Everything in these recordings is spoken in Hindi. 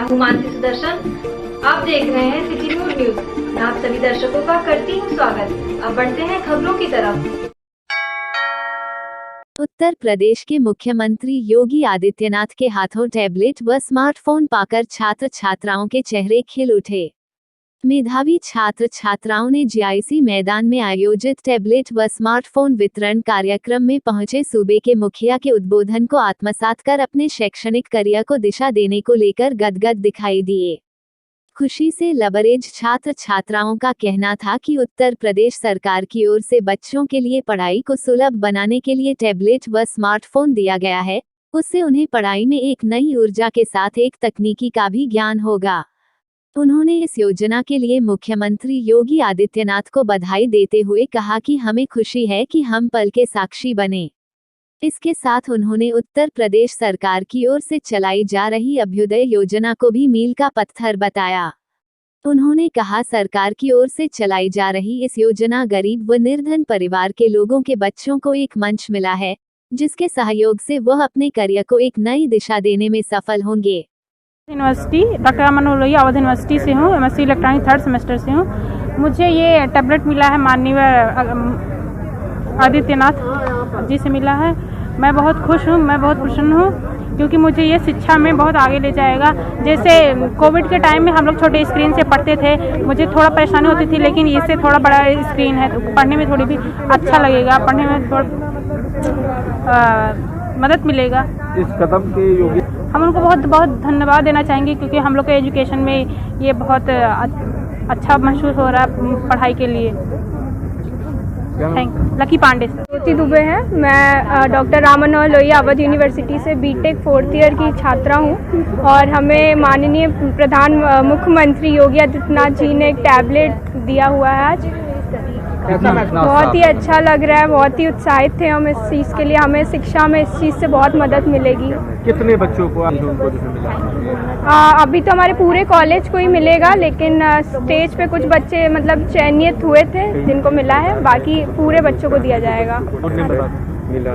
हूँ मानसी सुदर्शन। आप देख रहे हैं सिटी न्यूज। मैं आप सभी दर्शकों का करती हूँ स्वागत। अब बढ़ते हैं खबरों की तरफ। उत्तर प्रदेश के मुख्यमंत्री योगी आदित्यनाथ के हाथों टैबलेट व स्मार्टफोन पाकर छात्र छात्राओं के चेहरे खिल उठे। मेधावी छात्र छात्राओं ने जीआईसी मैदान में आयोजित टैबलेट व स्मार्टफोन वितरण कार्यक्रम में पहुंचे सूबे के मुखिया के उद्बोधन को आत्मसात कर अपने शैक्षणिक करियर को दिशा देने को लेकर गदगद दिखाई दिए। खुशी से लबरेज छात्र छात्राओं का कहना था कि उत्तर प्रदेश सरकार की ओर से बच्चों के लिए पढ़ाई को सुलभ बनाने के लिए टैबलेट व स्मार्टफोन दिया गया है, उससे उन्हें पढ़ाई में एक नई ऊर्जा के साथ एक तकनीकी का भी ज्ञान होगा। उन्होंने इस योजना के लिए मुख्यमंत्री योगी आदित्यनाथ को बधाई देते हुए कहा कि हमें खुशी है कि हम पल के साक्षी बने। इसके साथ उन्होंने उत्तर प्रदेश सरकार की ओर से चलाई जा रही अभ्युदय योजना को भी मील का पत्थर बताया। उन्होंने कहा, सरकार की ओर से चलाई जा रही इस योजना गरीब व निर्धन परिवार के लोगों के बच्चों को एक मंच मिला है, जिसके सहयोग से वह अपने करियर को एक नई दिशा देने में सफल होंगे। University doctor Ram Manohar Lohia Awadh university से हूँ, एमएससी इलेक्ट्रॉनिक 3rd सेमेस्टर से हूँ। मुझे ये टैबलेट मिला है माननीय आदित्यनाथ जी से मिला है। मैं बहुत खुश हूँ, मैं बहुत प्रसन्न हूँ, क्योंकि मुझे ये शिक्षा में बहुत आगे ले जाएगा। जैसे कोविड के टाइम में हम लोग छोटे स्क्रीन से पढ़ते थे, मुझे थोड़ा परेशानी होती थी, लेकिन इससे थोड़ा बड़ा स्क्रीन है तो पढ़ने में थोड़ी भी अच्छा लगेगा, पढ़ने में थोड़ा मदद मिलेगा। इस कदम के योगी हम उनको बहुत बहुत धन्यवाद देना चाहेंगे, क्योंकि हम लोग के एजुकेशन में ये बहुत अच्छा महसूस हो रहा है पढ़ाई के लिए। लकी पांडे सर। ज्योति दुबे है। मैं डॉक्टर राम मनोहर लोहिया अवध यूनिवर्सिटी से बीटेक 4th ईयर की छात्रा हूँ, और हमें माननीय मुख्यमंत्री योगी आदित्यनाथ जी ने एक टैबलेट दिया हुआ है आज। बहुत ही अच्छा लग रहा है, बहुत ही उत्साहित थे हम इस चीज़ के लिए। हमें शिक्षा में इस चीज़ से बहुत मदद मिलेगी। कितने बच्चों को मिला? अभी तो हमारे पूरे कॉलेज को ही मिलेगा, लेकिन स्टेज पे कुछ बच्चे मतलब चयनित हुए थे जिनको मिला है, बाकी पूरे बच्चों को दिया जाएगा।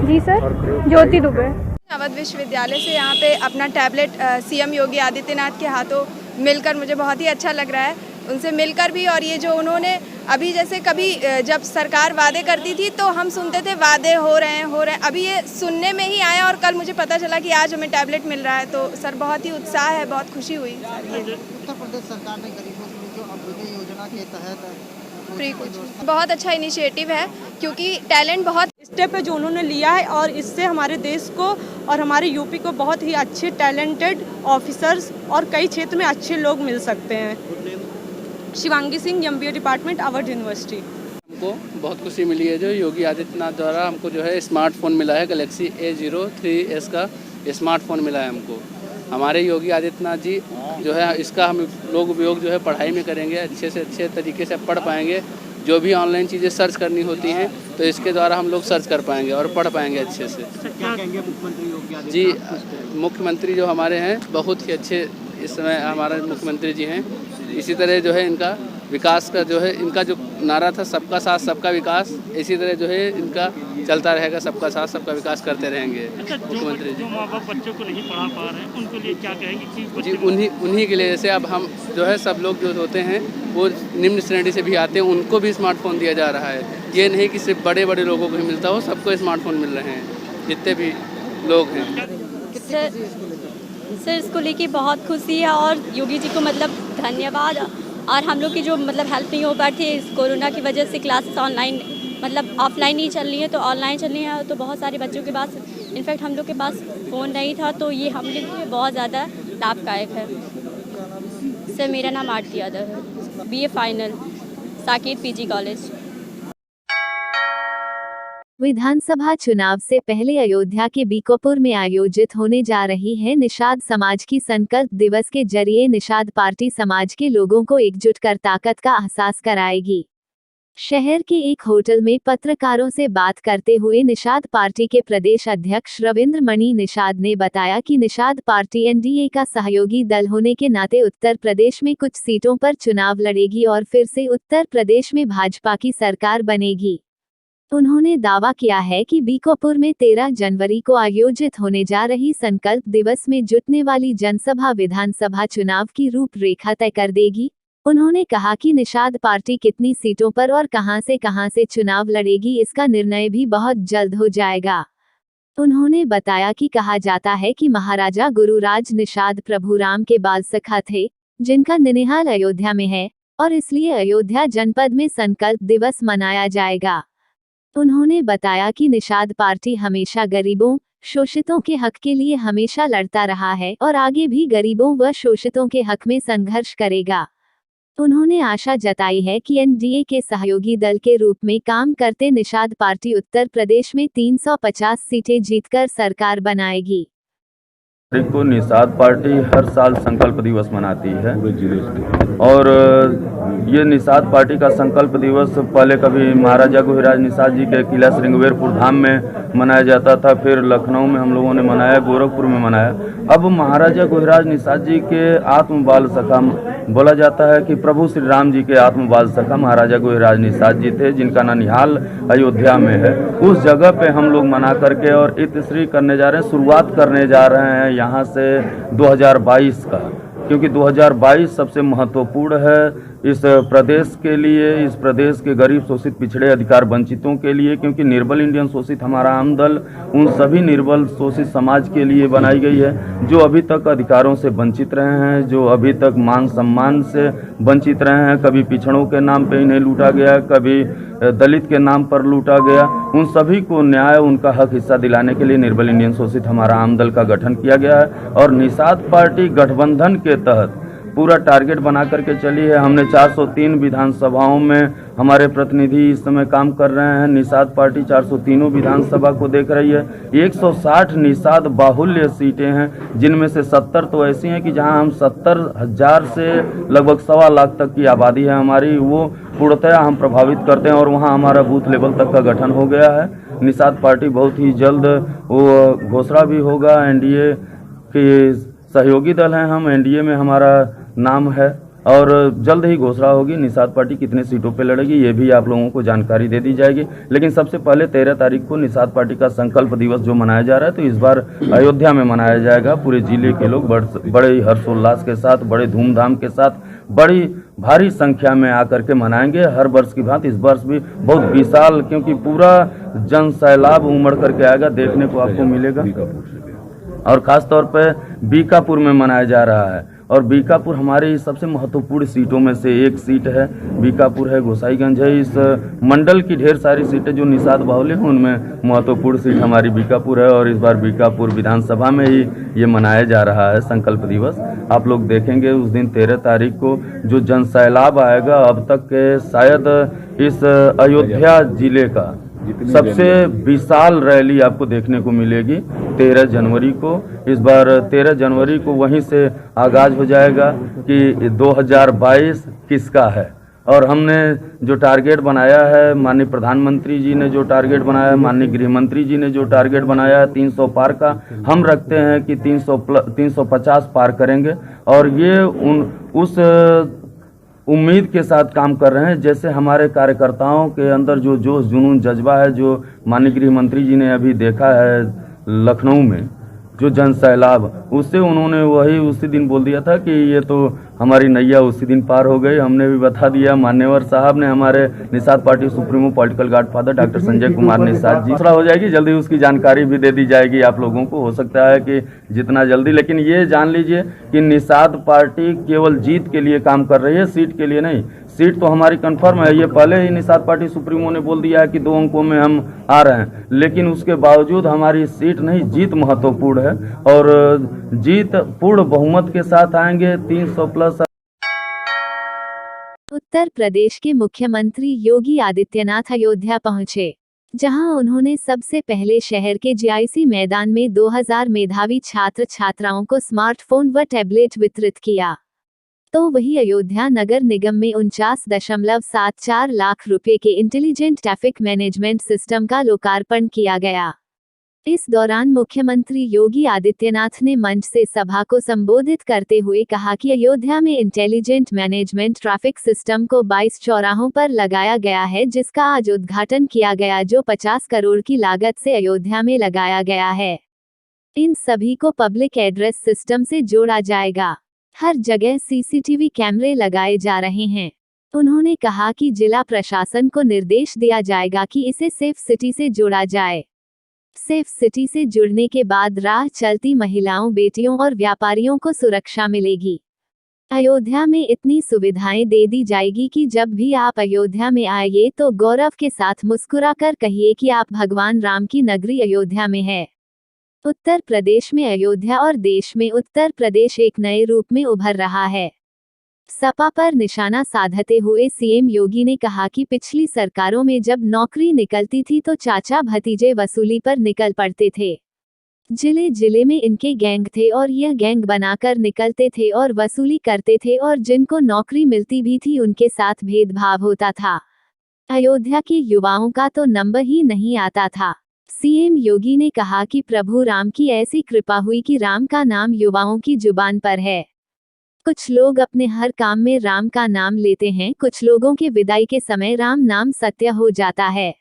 जी सर, ज्योति दुबे। अवध विश्वविद्यालय से यहाँ पे अपना टैबलेट सीएम योगी आदित्यनाथ के हाथों मिलकर मुझे बहुत ही अच्छा लग रहा है। उनसे मिलकर भी, और ये जो उन्होंने अभी जैसे कभी जब सरकार वादे करती थी तो हम सुनते थे वादे हो रहे हैं, अभी ये सुनने में ही आया, और कल मुझे पता चला कि आज हमें टैबलेट मिल रहा है। तो सर बहुत ही उत्साह है, बहुत खुशी हुई। उत्तर प्रदेश सरकार ने गरीबों के लिए जो अभ्युदय योजना के तहत फ्री कुछ बहुत अच्छा इनिशिएटिव है, क्योंकि टैलेंट बहुत स्टेप है जो उन्होंने लिया है, और इससे हमारे देश को और हमारे यूपी को बहुत ही अच्छे टैलेंटेड ऑफिसर्स और कई क्षेत्र में अच्छे लोग मिल सकते हैं। Shivangi Singh, MBA department, Awadh university. हमको बहुत खुशी मिली है जो योगी आदित्यनाथ द्वारा हमको जो है स्मार्टफोन मिला है, गैलेक्सी A03s का स्मार्टफोन मिला है हमको। हमारे योगी आदित्यनाथ जी जो है इसका हम लोग उपयोग जो है पढ़ाई में करेंगे, अच्छे से अच्छे तरीके से पढ़ पाएंगे। जो भी ऑनलाइन चीज़ें सर्च करनी होती हैं तो इसके द्वारा हम लोग सर्च कर पाएंगे और पढ़ पाएंगे अच्छे से। क्या कहेंगे मुख्यमंत्री योगी आदित्यनाथ जी, मुख्यमंत्री जो हमारे हैं बहुत ही अच्छे इस समय हमारे मुख्यमंत्री जी हैं। इसी तरह जो है इनका विकास का जो है इनका जो नारा था सबका साथ सबका विकास, इसी तरह जो है इनका चलता रहेगा, सबका साथ सबका विकास करते रहेंगे। मुख्यमंत्री जी जो माँ बाप बच्चों को नहीं पढ़ा पा रहे हैं उनके लिए क्या कहेंगे कि जी उन्हीं के लिए, जैसे अब हम जो है सब लोग जो होते हैं वो निम्न श्रेणी से भी आते हैं, उनको भी स्मार्टफोन दिया जा रहा है। ये नहीं कि सिर्फ बड़े बड़े लोगों को ही मिलता हो, सबको स्मार्टफोन मिल रहे हैं जितने भी लोग हैं। सर इसको लेके बहुत खुशी है, और योगी जी को मतलब धन्यवाद। और हम लोग की जो मतलब हेल्प नहीं हो पाती थी इस कोरोना की वजह से, क्लासेस ऑनलाइन मतलब ऑफलाइन नहीं चल रही है तो ऑनलाइन चल रही है, तो बहुत सारे बच्चों के पास इनफैक्ट हम लोग के पास फ़ोन नहीं था, तो ये हम लोग के लिए बहुत ज़्यादा लाभदायक है। सर मेरा नाम आरती यादव है, BA final, Saket PG college. विधानसभा चुनाव से पहले अयोध्या के बीकोपुर में आयोजित होने जा रही है निषाद समाज की संकल्प दिवस के जरिए निषाद पार्टी समाज के लोगों को एकजुट कर ताकत का एहसास कराएगी। शहर के एक होटल में पत्रकारों से बात करते हुए निषाद पार्टी के प्रदेश अध्यक्ष रविंद्र मणि निषाद ने बताया कि निषाद पार्टी NDA का सहयोगी दल होने के नाते उत्तर प्रदेश में कुछ सीटों पर चुनाव लड़ेगी और फिर से उत्तर प्रदेश में भाजपा की सरकार बनेगी। उन्होंने दावा किया है कि बीकापुर में 13 जनवरी को आयोजित होने जा रही संकल्प दिवस में जुटने वाली जनसभा विधानसभा चुनाव की रूपरेखा तय कर देगी। उन्होंने कहा कि निषाद पार्टी कितनी सीटों पर और कहां से चुनाव लड़ेगी इसका निर्णय भी बहुत जल्द हो जाएगा। उन्होंने बताया कि कहा जाता है कि महाराजा गुरुराज निषाद प्रभु राम के बाल सखा थे, जिनका निनिहाल अयोध्या में है और इसलिए अयोध्या जनपद में संकल्प दिवस मनाया जाएगा। उन्होंने बताया कि निषाद पार्टी हमेशा गरीबों, शोषितों के हक के लिए हमेशा लड़ता रहा है और आगे भी गरीबों व शोषितों के हक में संघर्ष करेगा। उन्होंने आशा जताई है कि एनडीए के सहयोगी दल के रूप में काम करते निषाद पार्टी उत्तर प्रदेश में 350 सीटें जीतकर सरकार बनाएगी। को निषाद पार्टी हर साल संकल्प दिवस मनाती है और ये निषाद पार्टी का संकल्प दिवस पहले कभी महाराजा गुहिराज निषाद जी के किला श्रृंगवेरपुर धाम में मनाया जाता था, फिर लखनऊ में हम लोगों ने मनाया, गोरखपुर में मनाया। अब महाराजा गुहिराज निषाद जी के आत्म बाल सखा बोला जाता है कि प्रभु श्री राम जी के आत्म बाल सखा महाराजा गुहिराज निषाद जी थे, जिनका ननिहाल अयोध्या में है। उस जगह पे हम लोग मना करके और इतिश्री करने जा रहे हैं, शुरुआत करने जा रहे हैं यहाँ से 2022 का, क्योंकि 2022 सबसे महत्वपूर्ण है इस प्रदेश के लिए, इस प्रदेश के गरीब शोषित पिछड़े अधिकार वंचितों के लिए, क्योंकि निर्बल इंडियन शोषित हमारा आम दल उन सभी निर्बल शोषित समाज के लिए बनाई गई है जो अभी तक अधिकारों से वंचित रहे हैं, जो अभी तक मान सम्मान से वंचित रहे हैं। कभी पिछड़ों के नाम पे इन्हें लूटा गया, कभी दलित के नाम पर लूटा गया। उन सभी को न्याय, उनका हक हिस्सा दिलाने के लिए निर्बल इंडियन शोषित हमारा आम दल का गठन किया गया है और निषाद पार्टी गठबंधन के तहत पूरा टारगेट बना करके चली है। हमने 403 विधानसभाओं में हमारे प्रतिनिधि इस समय काम कर रहे हैं। निषाद पार्टी 403 विधानसभा को देख रही है। 160 निषाद बाहुल्य सीटें हैं, जिनमें से 70 तो ऐसी हैं कि जहां हम 70,000 से लगभग 1.25 लाख तक की आबादी है हमारी, वो पूर्णतया हम प्रभावित करते हैं और वहां हमारा बूथ लेवल तक का गठन हो गया है। निषाद पार्टी बहुत ही जल्द वो घोषणा भी होगा। एनडीए के सहयोगी दल हैं हम, एनडीए में हमारा नाम है और जल्द ही घोषणा होगी निषाद पार्टी कितने सीटों पे लड़ेगी, ये भी आप लोगों को जानकारी दे दी जाएगी। लेकिन सबसे पहले 13 तारीख को निषाद पार्टी का संकल्प दिवस जो मनाया जा रहा है, तो इस बार अयोध्या में मनाया जाएगा। पूरे जिले के लोग बड़े ही हर्षोल्लास के साथ, बड़े धूमधाम के साथ, बड़ी भारी संख्या में आकर के मनाएंगे। हर वर्ष की भांति इस वर्ष भी बहुत विशाल, क्योंकि पूरा जन सैलाब उमड़ करके आएगा, देखने को आपको मिलेगा। और खास तौर पे बीकापुर में मनाया जा रहा है और बीकापुर हमारी सबसे महत्वपूर्ण सीटों में से एक सीट है। बीकापुर है, गोसाईगंज है। इस मंडल की ढेर सारी सीटें जो निषाद बाहुल्य हैं, उनमें महत्वपूर्ण सीट हमारी बीकापुर है और इस बार बीकापुर विधानसभा में ही ये मनाया जा रहा है संकल्प दिवस। आप लोग देखेंगे उस दिन 13 तारीख को जो जन सैलाब आएगा, अब तक के शायद इस अयोध्या जिले का सबसे विशाल रैली आपको देखने को मिलेगी 13 जनवरी को। इस बार 13 जनवरी को वहीं से आगाज हो जाएगा कि 2022 किसका है। और हमने जो टारगेट बनाया है, माननीय प्रधानमंत्री जी ने जो टारगेट बनाया है, माननीय गृह मंत्री जी ने जो टारगेट बनाया है 300 पार का, हम रखते हैं कि 350 पार करेंगे। और ये उस उम्मीद के साथ काम कर रहे हैं, जैसे हमारे कार्यकर्ताओं के अंदर जो जोश जुनून जज्बा है, जो माननीय गृह मंत्री जी ने अभी देखा है लखनऊ में जो जन सैलाब, उससे उन्होंने वही उसी दिन बोल दिया था कि ये तो हमारी नैया उसी दिन पार हो गई। हमने भी बता दिया, मान्यवर साहब ने, हमारे Nishad party supremo political godfather doctor Sanjay Kumar Nishad ji, दूसरा हो जाएगी जल्दी, उसकी जानकारी भी दे दी जाएगी आप लोगों को। हो सकता है कि जितना जल्दी, लेकिन ये जान लीजिए कि निषाद पार्टी केवल जीत के लिए काम कर रही है, सीट के लिए नहीं। सीट तो हमारी कंफर्म है, ये पहले ही निषाद पार्टी सुप्रीमो ने बोल दिया है कि 2 अंकों में हम आ रहे हैं, लेकिन उसके बावजूद हमारी सीट नहीं, जीत महत्वपूर्ण है और जीत पूर्ण बहुमत के साथ आएंगे 300 प्लस। उत्तर प्रदेश के मुख्यमंत्री योगी आदित्यनाथ अयोध्या पहुंचे, जहां उन्होंने सबसे पहले शहर के जीआईसी मैदान में 2000 मेधावी छात्र छात्राओं को स्मार्टफोन व टैबलेट वितरित किया। तो वही अयोध्या नगर निगम में 49.74 लाख रुपए के इंटेलिजेंट ट्रैफिक मैनेजमेंट सिस्टम का लोकार्पण किया गया। इस दौरान मुख्यमंत्री योगी आदित्यनाथ ने मंच से सभा को संबोधित करते हुए कहा कि अयोध्या में इंटेलिजेंट मैनेजमेंट ट्रैफिक सिस्टम को 22 चौराहों पर लगाया गया है, जिसका आज उद्घाटन किया गया, जो 50 करोड़ की लागत से अयोध्या में लगाया गया है। इन सभी को पब्लिक एड्रेस सिस्टम से जोड़ा जाएगा। हर जगह सीसीटीवी कैमरे लगाए जा रहे हैं। उन्होंने कहा कि जिला प्रशासन को निर्देश दिया जाएगा कि इसे सेफ सिटी से जोड़ा जाए। सेफ सिटी से जुड़ने के बाद राह चलती महिलाओं, बेटियों और व्यापारियों को सुरक्षा मिलेगी। अयोध्या में इतनी सुविधाएं दे दी जाएगी कि जब भी आप अयोध्या में आइए तो गौरव के साथ मुस्कुराकर कहिए कि आप भगवान राम की नगरी अयोध्या में है। उत्तर प्रदेश में अयोध्या और देश में उत्तर प्रदेश एक नए रूप में उभर रहा है। सपा पर निशाना साधते हुए सीएम योगी ने कहा कि पिछली सरकारों में जब नौकरी निकलती थी तो चाचा भतीजे वसूली पर निकल पड़ते थे। जिले जिले में इनके गैंग थे और यह गैंग बनाकर निकलते थे और वसूली करते थे, और जिनको नौकरी मिलती भी थी उनके साथ भेदभाव होता था। अयोध्या के युवाओं का तो नंबर ही नहीं आता था। सीएम योगी ने कहा कि प्रभु राम की ऐसी कृपा हुई कि राम का नाम युवाओं की जुबान पर है। कुछ लोग अपने हर काम में राम का नाम लेते हैं, कुछ लोगों के विदाई के समय राम नाम सत्य हो जाता है।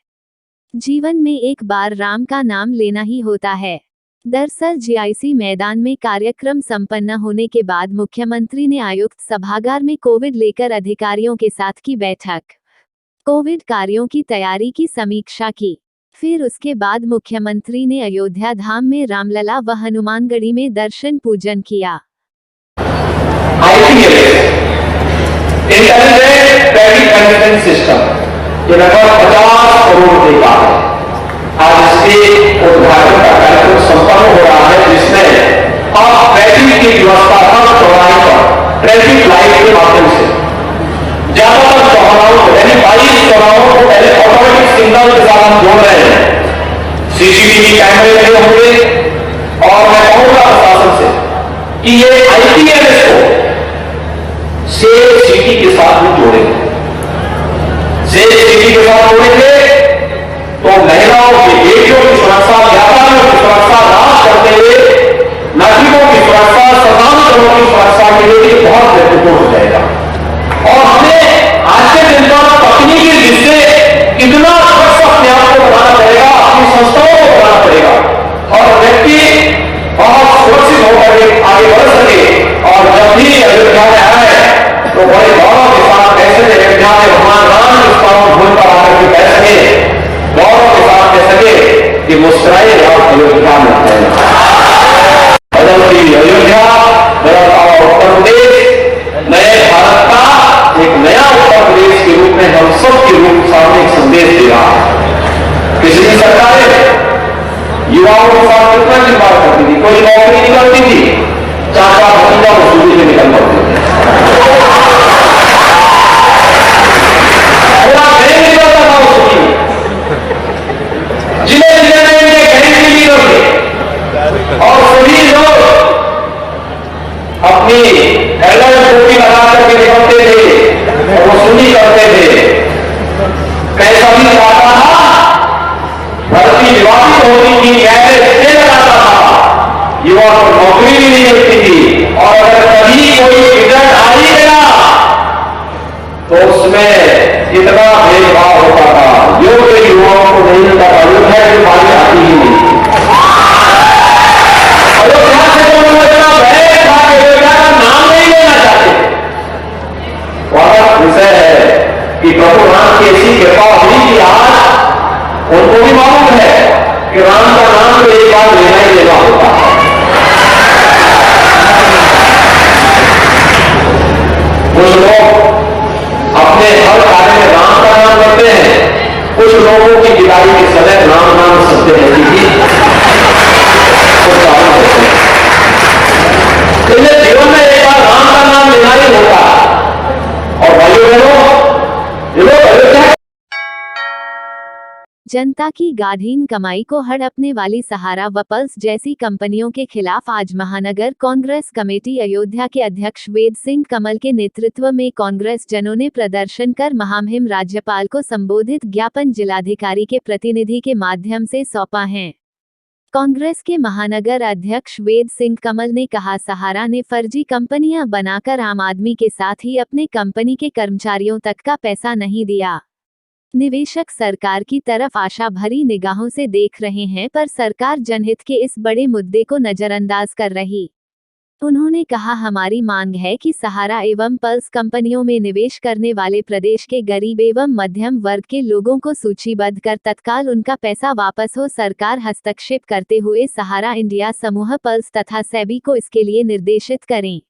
जीवन में एक बार राम का नाम लेना ही होता है। दरअसल जीआईसी मैदान में कार्यक्रम संपन्न होने के बाद मुख्यमंत्री ने आयुक्त सभागार में कोविड लेकर अधिकारियों के साथ की बैठक। कोविड कार्यों की तैयारी की समीक्षा की। फिर उसके बाद मुख्यमंत्री ने अयोध्या धाम में रामलला व हनुमानगढ़ी में दर्शन पूजन किया। इंटेलिजेंट ट्रैफिक मैनेजमेंट सिस्टम ये लगभग 50 करोड़ रुपए का है। आज इसके उद्घाटन का कार्यक्रम संपन्न हो रहा है, जिसमें अब ट्रैफिक की व्यवस्था हर चौराहे पर ट्रैफिक लाइट के माध्यम से ज्यादातर चौराहों को, यानी 22 चौराहों को पहले ऑटोमेटिक सिग्नल के साथ हम जोड़ रहे हैं। सीसीटीवी कैमरे लगे होंगे और मैं कहूंगा प्रशासन से कि ये आईपीएस को सेफ सिटी के साथ में जोड़ेंगे। सेफ सिटी के साथ जोड़ेंगे तो महिलाओं की, बेटियों की सुरक्षा, व्यापारियों की सुरक्षा, राज करते हुए नागरिकों की सुरक्षा, साधारण लोगों की सुरक्षा के लिए बहुत महत्वपूर्ण हो जाएगा। और हमें आज के दिन पर तकनीकी दृष्टि से इतना सुरक्षा अपने आप को बनाना पड़ेगा, अपनी संस्थाओं को बनाना पड़ेगा, और व्यक्ति बहुत सुरक्षित होकर आगे बढ़ सके। और जब भी अयोध्या में आए तो बड़े गौरव के साथ कैसे अयोध्या में भगवान राम के स्थान भूल पर आकर के बैठ सके, गौरव के साथ कह सके कि मुस्कुराए आप अयोध्या में हैं। बदलती अयोध्या, बदलता उत्तर प्रदेश, नए भारत का एक नया उत्तर प्रदेश के रूप में हम सब के रूप सामने एक संदेश दे रहा है। पिछली सरकारें युवाओं के साथ कितना निर्माण करती थी, कोई नौकरी निकलती थी, चाचा भतीजा वसूली से निकल पड़ते थे। पूरा गैंग निकलता था वसूली में। जिले जिले में इनके गैंग के लीडर थे और सभी लोग अपनी एलर टोपी लगा करके निकलते थे और वसूली करते थे। पैसा भी लगाता था, भर्ती विवादित होती थी, गैर लगाता था, युवा को नौकरी भी नहीं मिलती थी। और अगर कभी कोई रिजल्ट आ ही गया तो उसमें इतना भेदभाव होता था, योग्य युवाओं को नहीं मिलता था, अयोध्या की बात आती ही नहीं। अयोध्या से तो लोग इतना बैठ था कि अयोध्या का नाम नहीं लेना चाहते। और विषय है कि प्रभु राम की ऐसी कृपा हुई कि आज उनको भी मालूम है कि राम का नाम तो एक बार लेना ही लेना होता है। कुछ लोग अपने हर कार्य में राम का नाम करते हैं, कुछ लोगों की विदाई के समय राम नाम सत्य रहती थी, कुछ कारण होते हैं। इसलिए जीवन में एक बार राम का नाम लेना ही होता है। और भाइयों बहनों, ये लोग अयोध्या जनता की गाढ़ीन कमाई को हड़पने वाली सहारा व पल्स जैसी कंपनियों के खिलाफ आज महानगर कांग्रेस कमेटी अयोध्या के अध्यक्ष वेद सिंह कमल के नेतृत्व में कांग्रेस जनों ने प्रदर्शन कर महामहिम राज्यपाल को संबोधित ज्ञापन जिलाधिकारी के प्रतिनिधि के माध्यम से सौंपा है। कांग्रेस के महानगर अध्यक्ष वेद सिंह कमल ने कहा, सहारा ने फर्जी कंपनियां बनाकर आम आदमी के साथ ही अपने कंपनी के कर्मचारियों तक का पैसा नहीं दिया। निवेशक सरकार की तरफ आशा भरी निगाहों से देख रहे हैं, पर सरकार जनहित के इस बड़े मुद्दे को नजरअंदाज कर रही। उन्होंने कहा, हमारी मांग है कि सहारा एवं पल्स कंपनियों में निवेश करने वाले प्रदेश के गरीब एवं मध्यम वर्ग के लोगों को सूचीबद्ध कर तत्काल उनका पैसा वापस हो। सरकार हस्तक्षेप करते हुए सहारा इंडिया समूह, पल्स तथा सेबी को इसके लिए निर्देशित करें।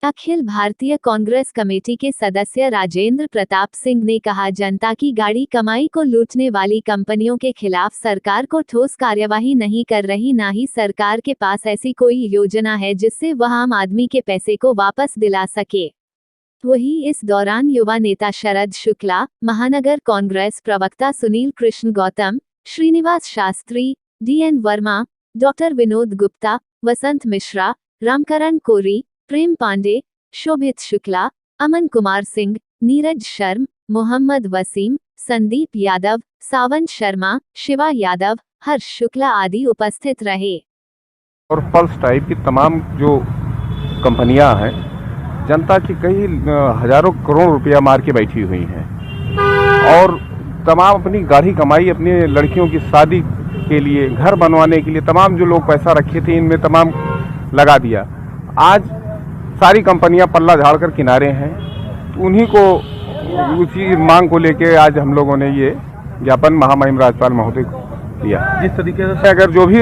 अखिल भारतीय कांग्रेस कमेटी के सदस्य राजेंद्र प्रताप सिंह ने कहा, जनता की गाड़ी कमाई को लूटने वाली कंपनियों के खिलाफ सरकार को ठोस कार्यवाही नहीं कर रही, ना ही सरकार के पास ऐसी कोई योजना है जिससे वह आम आदमी के पैसे को वापस दिला सके। वहीं इस दौरान युवा नेता शरद शुक्ला, महानगर कांग्रेस प्रवक्ता सुनील कृष्ण गौतम, श्रीनिवास शास्त्री, DN वर्मा, डॉक्टर विनोद गुप्ता, वसंत मिश्रा, रामकरण कोरी, प्रेम पांडे, शोभित शुक्ला, अमन कुमार सिंह, नीरज शर्म, मोहम्मद वसीम, संदीप यादव, सावन शर्मा, शिवा यादव, हर्ष शुक्ला आदि उपस्थित रहे। और पल्स टाइप की तमाम जो कंपनियां हैं, जनता की कई हजारों करोड़ रुपया मार के बैठी हुई हैं और तमाम अपनी गाढ़ी कमाई, अपनी लड़कियों की शादी के लिए, घर बनवाने के लिए तमाम जो लोग पैसा रखे थे इनमें तमाम लगा दिया। आज सारी कंपनियां पल्ला झाड़कर किनारे हैं। तो उन्हीं को, उसी मांग को लेके आज हम लोगों ने ये ज्ञापन महामहिम राज्यपाल महोदय को दिया। जिस तरीके से अगर जो भी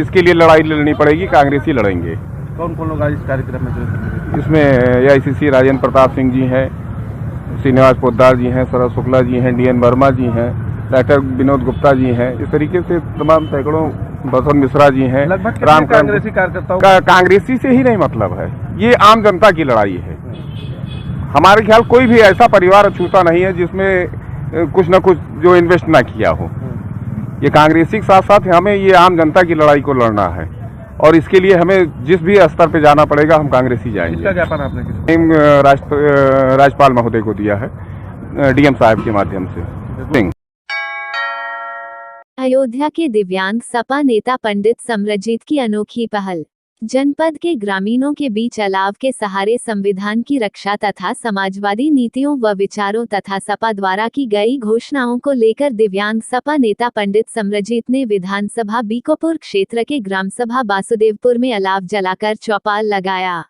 इसके लिए लड़ाई लड़नी पड़ेगी, कांग्रेसी लड़ेंगे। कौन कौन लोग आज इस कार्यक्रम में? इसमें AICC राजेंद्र प्रताप सिंह जी हैं, श्रीनिवास पोद्दार जी हैं, शरद शुक्ला जी हैं, DN वर्मा जी हैं, डॉक्टर विनोद गुप्ता जी हैं। इस तरीके से तमाम सैकड़ों, वसंत मिश्रा जी हैं। राम कांग्रेसी कार्यकर्ताओं कांग्रेसी से ही नहीं मतलब है, ये आम जनता की लड़ाई है। हमारे ख्याल कोई भी ऐसा परिवार छूटा नहीं है जिसमें कुछ न कुछ जो इन्वेस्ट ना किया हो। ये कांग्रेसी के साथ साथ हमें ये आम जनता की लड़ाई को लड़ना है और इसके लिए हमें जिस भी स्तर पे जाना पड़ेगा हम कांग्रेसी जाएंगे। इसका ज्ञापन आपने राज्यपाल महोदय को दिया है, DM साहब के माध्यम से। अयोध्या के दिव्यांग सपा नेता पंडित समरजीत की अनोखी पहल। जनपद के ग्रामीणों के बीच अलाव के सहारे संविधान की रक्षा तथा समाजवादी नीतियों व विचारों तथा सपा द्वारा की गई घोषणाओं को लेकर दिव्यांग सपा नेता पंडित समरजीत ने विधानसभा बीकोपुर क्षेत्र के ग्राम सभा बासुदेवपुर में अलाव जलाकर चौपाल लगाया।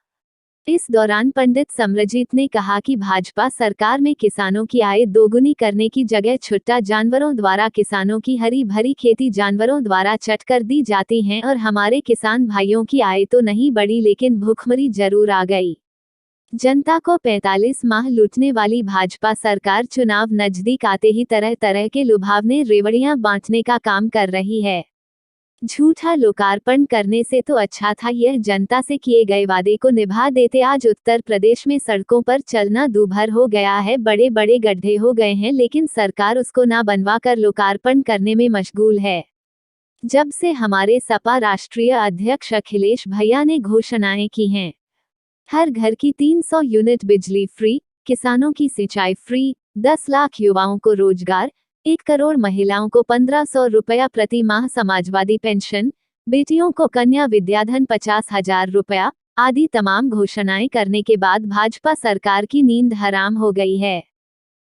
इस दौरान पंडित समरजीत ने कहा कि भाजपा सरकार में किसानों की आय दोगुनी करने की जगह छुट्टा जानवरों द्वारा किसानों की हरी भरी खेती जानवरों द्वारा चट कर दी जाती हैं और हमारे किसान भाइयों की आय तो नहीं बढ़ी लेकिन भूखमरी जरूर आ गई। जनता को 45 माह लूटने वाली भाजपा सरकार चुनाव नजदीक आते ही तरह तरह के लुभावने रेवड़ियां बांटने का काम कर रही है। झूठा लोकार्पण करने से तो अच्छा था यह जनता से किए गए वादे को निभा देते। आज उत्तर प्रदेश में सड़कों पर चलना दूभर हो गया है, बड़े बड़े गड्ढे हो गए हैं, लेकिन सरकार उसको ना बनवा कर लोकार्पण करने में मशगूल है। जब से हमारे सपा राष्ट्रीय अध्यक्ष अखिलेश भैया ने घोषणाएं की हैं, हर घर की 300 यूनिट बिजली फ्री, किसानों की सिंचाई फ्री, 10 लाख युवाओं को रोजगार, 1 करोड़ महिलाओं को 1500 रुपया प्रति माह समाजवादी पेंशन, बेटियों को कन्या विद्याधन 50,000 रुपया आदि तमाम घोषणाएं करने के बाद भाजपा सरकार की नींद हराम हो गई है।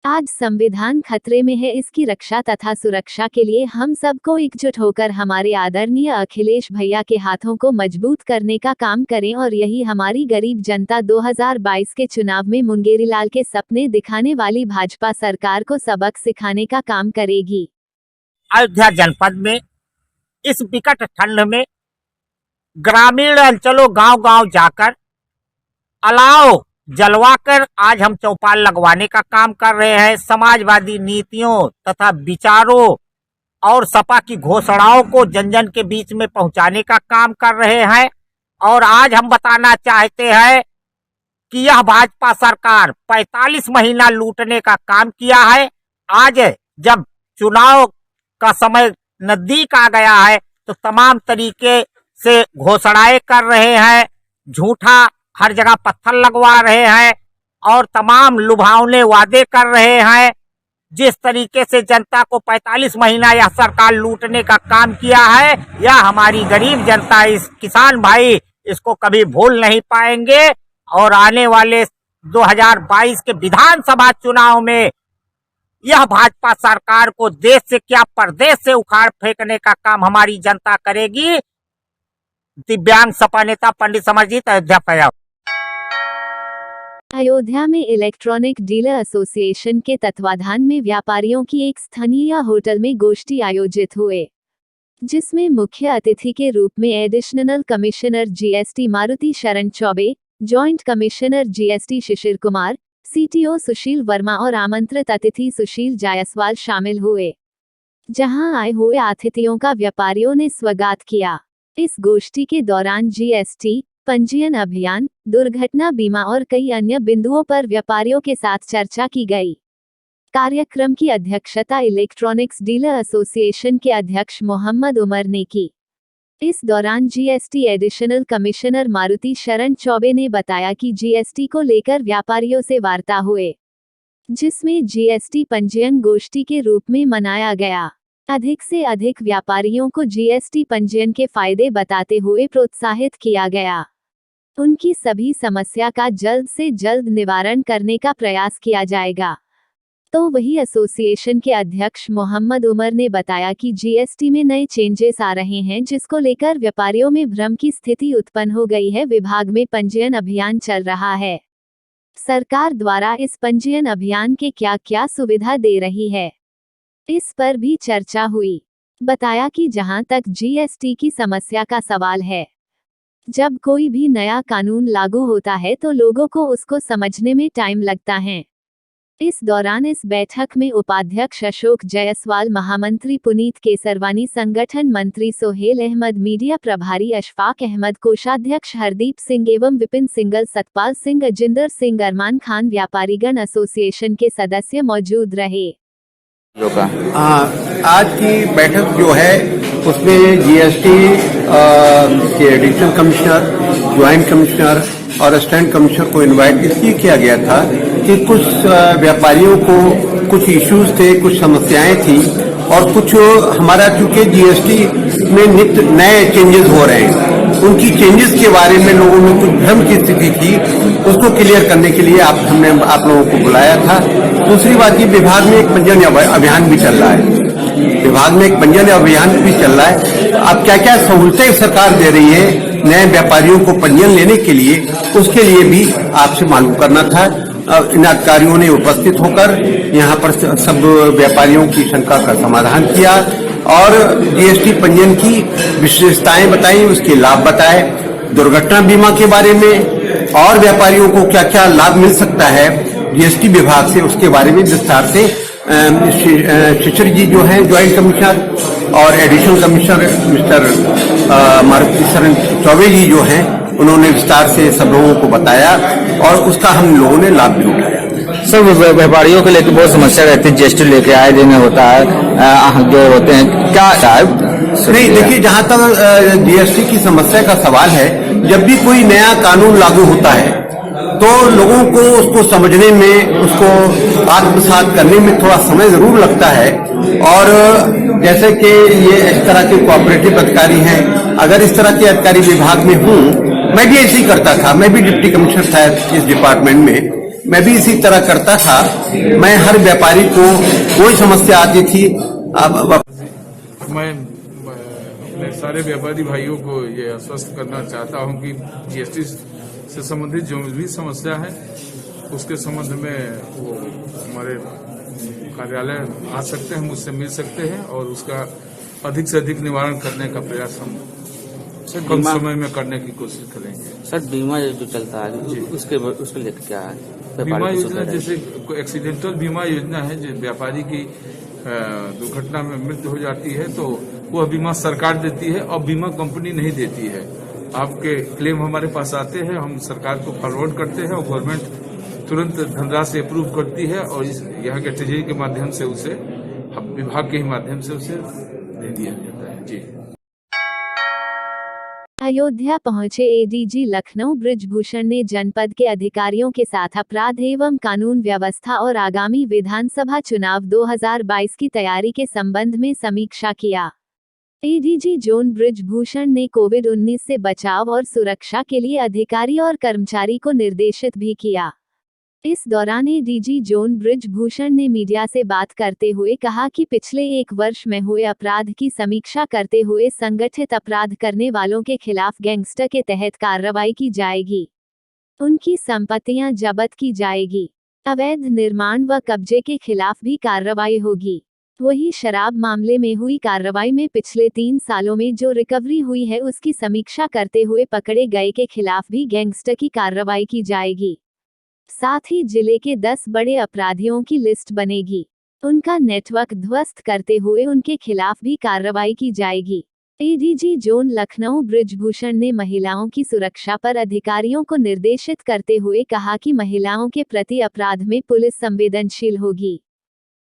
आज संविधान खतरे में है, इसकी रक्षा तथा सुरक्षा के लिए हम सबको एकजुट होकर हमारे आदरणीय अखिलेश भैया के हाथों को मजबूत करने का काम करें और यही हमारी गरीब जनता 2022 के चुनाव में मुंगेरीलाल के सपने दिखाने वाली भाजपा सरकार को सबक सिखाने का काम करेगी। अयोध्या जनपद में इस विकट ठंड में ग्रामीण अंचलों गांव-गांव जाकर अलाव जलवाकर आज हम चौपाल लगवाने का काम कर रहे हैं। समाजवादी नीतियों तथा विचारों और सपा की घोषणाओं को जन जन के बीच में पहुंचाने का काम कर रहे हैं और आज हम बताना चाहते हैं कि यह भाजपा सरकार 45 महीना लूटने का काम किया है। आज जब चुनाव का समय नजदीक आ गया है तो तमाम तरीके से घोषणाएं कर रहे हैं, झूठा हर जगह पत्थर लगवा रहे हैं और तमाम लुभावने वादे कर रहे हैं। जिस तरीके से जनता को 45 महीना यह सरकार लूटने का काम किया है, यह हमारी गरीब जनता, इस किसान भाई इसको कभी भूल नहीं पाएंगे। और आने वाले 2022 के विधानसभा चुनाव में यह भाजपा सरकार को देश से क्या परदेश से उखाड़ फेंकने का काम हमारी जनता करेगी। दिव्यांग सपा नेता पंडित समरजीत, अयोध्या पंजाब। अयोध्या में इलेक्ट्रॉनिक डीलर एसोसिएशन के तत्वाधान में व्यापारियों की एक स्थानीय होटल में गोष्ठी आयोजित हुए, जिसमें मुख्य अतिथि के रूप में एडिशनल कमिश्नर जीएसटी मारुति शरण Choubey, joint commissioner GST Shishir Kumar, CTO सुशील वर्मा और आमंत्रित अतिथि सुशील जायसवाल शामिल हुए, जहां आए हुए अतिथियों का व्यापारियों ने स्वागत किया। इस गोष्ठी के दौरान जीएसटी, पंजीयन अभियान, दुर्घटना बीमा और कई अन्य बिंदुओं पर व्यापारियों के साथ चर्चा की गई। कार्यक्रम की अध्यक्षता इलेक्ट्रॉनिक्स डीलर एसोसिएशन के अध्यक्ष मोहम्मद उमर ने की। इस दौरान जीएसटी एडिशनल कमिश्नर मारुति शरण चौबे ने बताया कि जीएसटी को लेकर व्यापारियों से वार्ता हुए, जिसमें जीएसटी पंजीयन गोष्ठी के रूप में मनाया गया। अधिक से अधिक व्यापारियों को जीएसटी पंजीयन के फायदे बताते हुए प्रोत्साहित किया गया। उनकी सभी समस्या का जल्द से जल्द निवारण करने का प्रयास किया जाएगा। तो वही एसोसिएशन के अध्यक्ष मोहम्मद उमर ने बताया कि जीएसटी में नए चेंजेस आ रहे हैं, जिसको लेकर व्यापारियों में भ्रम की स्थिति उत्पन्न हो गई है। विभाग में पंजीयन अभियान चल रहा है। सरकार द्वारा इस पंजीयन अभियान के क्या क्या सुविधा दे रही है, इस पर भी चर्चा हुई। बताया कि जहां तक जीएसटी की समस्या का सवाल है, जब कोई भी नया कानून लागू होता है तो लोगों को उसको समझने में टाइम लगता है। इस दौरान इस बैठक में उपाध्यक्ष अशोक जायसवाल, महामंत्री पुनीत केसरवानी, संगठन मंत्री सोहेल अहमद, मीडिया प्रभारी अशफाक अहमद, कोषाध्यक्ष हरदीप सिंह एवं विपिन सिंगल, सतपाल सिंह, अजिंदर सिंह, अरमान खान, व्यापारीगण एसोसिएशन के सदस्य मौजूद रहे। आज की बैठक जो है उसमें जीएसटी के एडिशनल कमिश्नर, ज्वाइंट कमिश्नर और असिस्टेंट कमिश्नर को इनवाइट इसलिए किया गया था कि कुछ व्यापारियों को कुछ इश्यूज थे, कुछ समस्याएं थी और कुछ हमारा चूंकि जीएसटी में नित्य नए चेंजेस हो रहे हैं, उनकी चेंजेस के बारे में लोगों में कुछ भ्रम की स्थिति थी, उसको क्लियर करने के लिए हमने आप लोगों को बुलाया था। दूसरी बात, ये विभाग में एक पंजीयन अभियान भी चल रहा है। विभाग में एक पंजीयन अभियान भी चल रहा है। अब क्या क्या सहूलतें सरकार दे रही है नए व्यापारियों को पंजीयन लेने के लिए, उसके लिए भी आपसे मालूम करना था। इन अधिकारियों ने उपस्थित होकर यहाँ पर सब व्यापारियों की शंका का समाधान किया और जीएसटी पंजीयन की विशेषताएं बताई, उसके लाभ बताए, दुर्घटना बीमा के बारे में और व्यापारियों को क्या क्या लाभ मिल सकता है जीएसटी विभाग से, उसके बारे में विस्तार से शिशिर जी जो हैं ज्वाइंट कमिश्नर और एडिशनल कमिश्नर मिस्टर मारुति शरण चौबे जी जो हैं, उन्होंने विस्तार से सब लोगों को बताया और उसका हम लोगों ने लाभ भी उठाया। सर, व्यापारियों को लेकर बहुत समस्या रहती है, जीएसटी लेके आए दिन होता है, जो होते हैं क्या नहीं, देखिए जहां तक जीएसटी की समस्या का सवाल है, जब भी कोई नया कानून लागू होता है तो लोगों को उसको समझने में, उसको आत्मसात करने में थोड़ा समय जरूर लगता है। और जैसे कि ये इस तरह के कोऑपरेटिव अधिकारी हैं, अगर इस तरह के अधिकारी विभाग में हूँ, मैं भी ऐसे ही करता था, मैं भी डिप्टी कमिश्नर था इस डिपार्टमेंट में, मैं भी इसी तरह करता था। मैं हर व्यापारी को कोई समस्या आती थी, मैं अपने सारे व्यापारी भाइयों को ये आश्वस्त करना चाहता हूं कि जीएसटी से संबंधित जो भी समस्या है उसके संबंध में वो हमारे कार्यालय आ सकते हैं, मुझसे मिल सकते हैं और उसका अधिक से अधिक निवारण करने का प्रयास हम कम समय में करने की कोशिश करेंगे। सर, बीमा जो चलता है उसके लेकर क्या है? बीमा योजना जैसे एक्सीडेंटल बीमा योजना है, जो व्यापारी की दुर्घटना में मृत्यु हो जाती है तो वह बीमा सरकार देती है और बीमा कंपनी नहीं देती है। आपके क्लेम हमारे पास आते हैं, हम सरकार को फॉरवर्ड करते हैं और गवर्नमेंट तुरंत धनराशि अप्रूव करती है और यहाँ के ट्रेजरी के माध्यम से उसे विभाग के ही माध्यम से उसे दे दिया जाता है। जी। अयोध्या पहुंचे एडीजी लखनऊ बृजभूषण ने जनपद के अधिकारियों के साथ अपराध एवं कानून व्यवस्था और आगामी विधानसभा चुनाव 2022 की तैयारी के संबंध में समीक्षा किया। एडीजी जोन बृजभूषण ने कोविड-19 से बचाव और सुरक्षा के लिए अधिकारी और कर्मचारी को निर्देशित भी किया। इस दौरान एडीजी जोन बृजभूषण ने मीडिया से बात करते हुए कहा कि पिछले 1 वर्ष में हुए अपराध की समीक्षा करते हुए संगठित अपराध करने वालों के खिलाफ गैंगस्टर के तहत कार्रवाई की जाएगी। उनकी संपत्तियां जब्त की जाएगी। अवैध निर्माण व कब्जे के खिलाफ भी कार्रवाई होगी। वही शराब मामले में हुई कार्रवाई में पिछले 3 सालों में जो रिकवरी हुई है उसकी समीक्षा करते हुए पकड़े गए के खिलाफ भी गैंगस्टर की कार्रवाई की जाएगी। साथ ही जिले के 10 बड़े अपराधियों की लिस्ट बनेगी। उनका नेटवर्क ध्वस्त करते हुए उनके खिलाफ भी कार्रवाई की जाएगी। एडीजी जोन लखनऊ बृजभूषण ने महिलाओं की सुरक्षा पर अधिकारियों को निर्देशित करते हुए कहा कि महिलाओं के प्रति अपराध में पुलिस संवेदनशील होगी।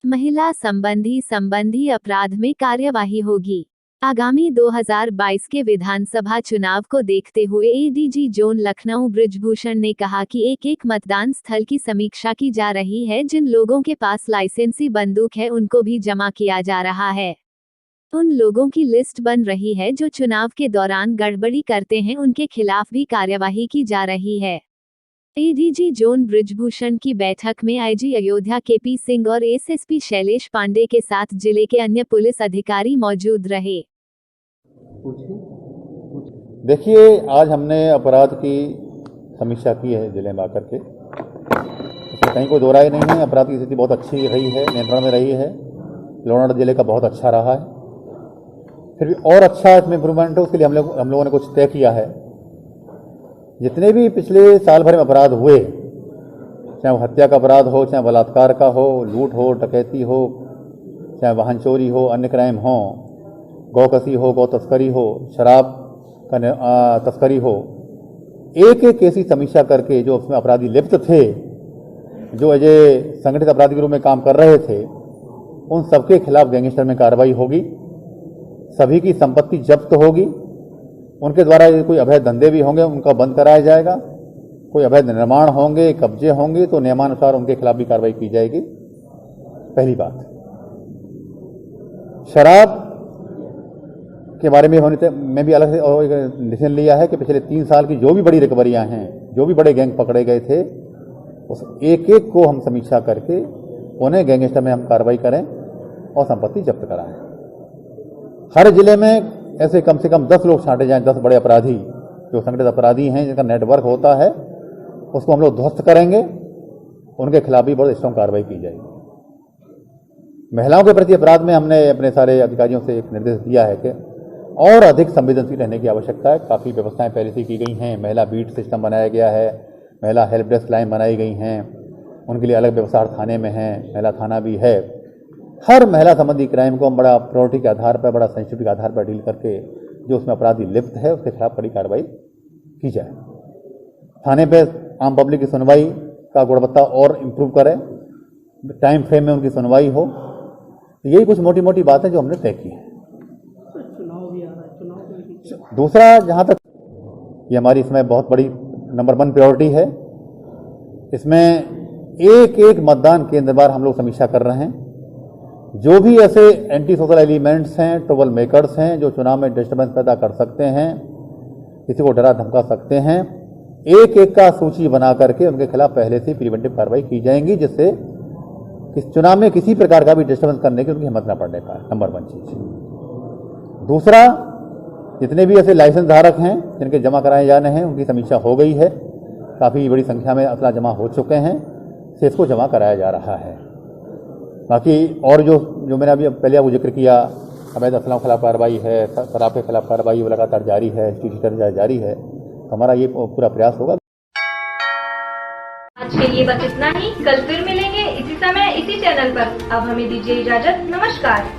महिला संबंधी अपराध में कार्यवाही होगी। आगामी 2022 के विधानसभा चुनाव को देखते हुए एडीजी जोन लखनऊ बृजभूषण ने कहा कि एक मतदान स्थल की समीक्षा की जा रही है। जिन लोगों के पास लाइसेंसी बंदूक है उनको भी जमा किया जा रहा है। उन लोगों की लिस्ट बन रही है जो चुनाव के दौरान गड़बड़ी करते हैं, उनके खिलाफ भी कार्यवाही की जा रही है। एडीजी जोन बृजभूषण की बैठक में आईजी अयोध्या केपी सिंह और एसएसपी शैलेश पांडे के साथ जिले के अन्य पुलिस अधिकारी मौजूद रहे। देखिए, आज हमने अपराध की समीक्षा की है जिले में आकर के। इसमें कहीं कोई दो राय नहीं है। अपराध की स्थिति बहुत अच्छी रही है, नियंत्रण में रही है। लॉ एंड ऑर्डर जिले का बहुत अच्छा रहा है। फिर भी और अच्छा इसमें इम्प्रूवमेंट है, उसके लिए हम लोगों ने कुछ तय किया है। जितने भी पिछले साल भर में अपराध हुए, चाहे वो हत्या का अपराध हो, चाहे बलात्कार का हो, लूट हो, डकैती हो, चाहे वाहन चोरी हो, अन्य क्राइम हो, गौकसी हो, गौ तस्करी हो, शराब का तस्करी हो, एक केस की समीक्षा करके जो उसमें अपराधी लिप्त थे, जो अजय संगठित अपराधी के रूप में काम कर रहे थे, उन सबके खिलाफ गैंगस्टर में कार्रवाई होगी। सभी की संपत्ति जब्त होगी। उनके द्वारा कोई अवैध धंधे भी होंगे उनका बंद कराया जाएगा। कोई अवैध निर्माण होंगे, कब्जे होंगे तो नियमानुसार उनके खिलाफ भी कार्रवाई की जाएगी। पहली बात। शराब के बारे में मैं भी अलग से डिसीजन लिया है कि पिछले 3 साल की जो भी बड़ी रिकवरियां हैं, जो भी बड़े गैंग पकड़े गए थे, उस एक को हम समीक्षा करके उन्हें गैंगस्टर में हम कार्रवाई करें और संपत्ति जब्त कराएं। हर जिले में ऐसे कम से कम 10 लोग छांटे जाएं, 10 बड़े अपराधी जो संगठित अपराधी हैं, जिनका नेटवर्क होता है, उसको हम लोग ध्वस्त करेंगे। उनके खिलाफ भी बहुत स्ट्रांग कार्रवाई की जाएगी। महिलाओं के प्रति अपराध में हमने अपने सारे अधिकारियों से एक निर्देश दिया है कि और अधिक संवेदनशील रहने की आवश्यकता है। काफ़ी व्यवस्थाएं पहले से की गई हैं। महिला बीट सिस्टम बनाया गया है, महिला हेल्प डेस्क लाइन बनाई गई हैं, उनके लिए अलग व्यवस्था थाने में है, महिला थाना भी है। हर महिला संबंधी क्राइम को हम बड़ा प्रायोरिटी के आधार पर, बड़ा सेंसिटिव के आधार पर डील करके जो उसमें अपराधी लिप्त है उसके खिलाफ कड़ी कार्रवाई की जाए। थाने पे आम पब्लिक की सुनवाई का गुणवत्ता और इम्प्रूव करें, टाइम फ्रेम में उनकी सुनवाई हो। यही कुछ मोटी मोटी बातें जो हमने तय की हैं। दूसरा, जहां तक ये हमारी इसमें बहुत बड़ी नंबर 1 प्रायोरिटी है, इसमें एक मतदान केंद्र बार हम लोग समीक्षा कर रहे हैं। जो भी ऐसे एंटी सोशल एलिमेंट्स हैं, ट्रबल मेकर्स हैं, जो चुनाव में डिस्टर्बेंस पैदा कर सकते हैं, किसी को डरा धमका सकते हैं, एक का सूची बना करके उनके खिलाफ पहले से प्रिवेंटिव कार्रवाई की जाएंगी, जिससे इस चुनाव में किसी प्रकार का भी डिस्टर्बेंस करने की उनकी हिम्मत न पड़ने का नंबर 1 चीज। दूसरा, जितने भी ऐसे लाइसेंस धारक हैं जिनके जमा कराए जाने हैं, उनकी समीक्षा हो गई है। काफ़ी बड़ी संख्या में असला जमा हो चुके हैं, से इसको जमा कराया जा रहा है। बाकी और जो मैंने अभी पहले आपको जिक्र किया, अवैध असलों के खिलाफ कार्रवाई है, शराब के खिलाफ कार्रवाई वो लगातार जारी है, स्टीचर जारी है। हमारा ये पूरा प्रयास होगा। आज के लिए बस इतना ही। कल फिर मिलेंगे इसी समय इसी चैनल पर। अब हमें दीजिए इजाजत। नमस्कार।